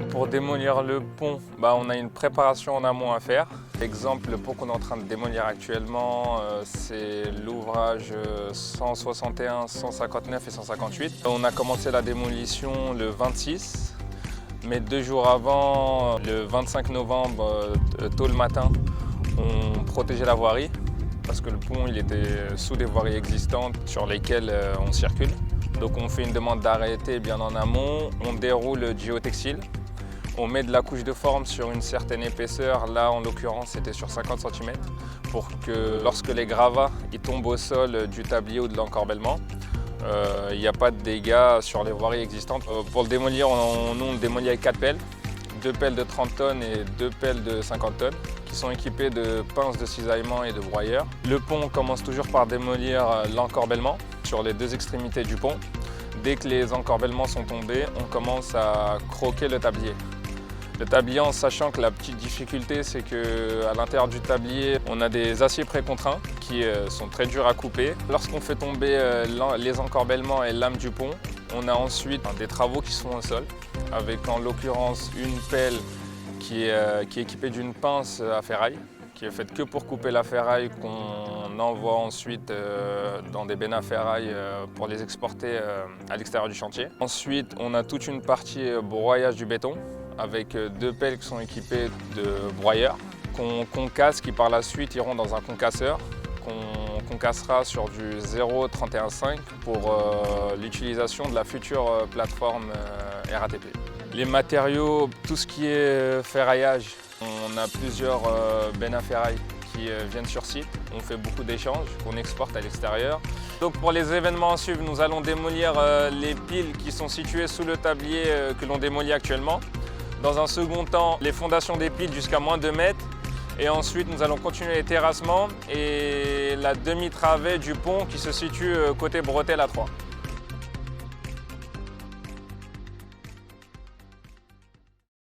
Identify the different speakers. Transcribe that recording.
Speaker 1: Pour démolir le pont, on a une préparation en amont à faire. Exemple, le pont qu'on est en train de démolir actuellement, c'est l'ouvrage 161, 159 et 158. On a commencé la démolition le 26, mais 2 jours avant, le 25 novembre, tôt le matin, on protégeait la voirie parce que le pont il était sous des voiries existantes sur lesquelles on circule. Donc on fait une demande d'arrêté bien en amont, on déroule le géotextile, on met de la couche de forme sur une certaine épaisseur, là en l'occurrence c'était sur 50 cm, pour que lorsque les gravats ils tombent au sol du tablier ou de l'encorbellement, il n'y a pas de dégâts sur les voiries existantes. Pour le démolir, nous on le démolit avec 4 pelles, 2 pelles de 30 tonnes et 2 pelles de 50 tonnes, qui sont équipées de pinces de cisaillement et de broyeurs. Le pont, on commence toujours par démolir l'encorbellement sur les 2 extrémités du pont. Dès que les encorbellements sont tombés, on commence à croquer le tablier. Le tablier, en sachant que la petite difficulté, c'est qu'à l'intérieur du tablier, on a des aciers précontraints qui sont très durs à couper. Lorsqu'on fait tomber les encorbellements et l'âme du pont, on a ensuite des travaux qui se font au sol, avec en l'occurrence une pelle qui est équipée d'une pince à ferraille, qui est faite que pour couper la ferraille, qu'on envoie ensuite dans des bennes à ferraille pour les exporter à l'extérieur du chantier. Ensuite, on a toute une partie broyage du béton, avec 2 pelles qui sont équipées de broyeurs, qu'on concasse, qui par la suite iront dans un concasseur, qu'on concassera sur du 0,31,5 pour l'utilisation de la future plateforme RATP. Les matériaux, tout ce qui est ferraillage, on a plusieurs bennes à ferraille qui viennent sur site. On fait beaucoup d'échanges qu'on exporte à l'extérieur. Donc pour les événements à suivre, nous allons démolir les piles qui sont situées sous le tablier que l'on démolit actuellement. Dans un second temps, les fondations des piles jusqu'à moins 2 mètres. Et ensuite, nous allons continuer les terrassements et la demi-travée du pont qui se situe côté bretelle à 3.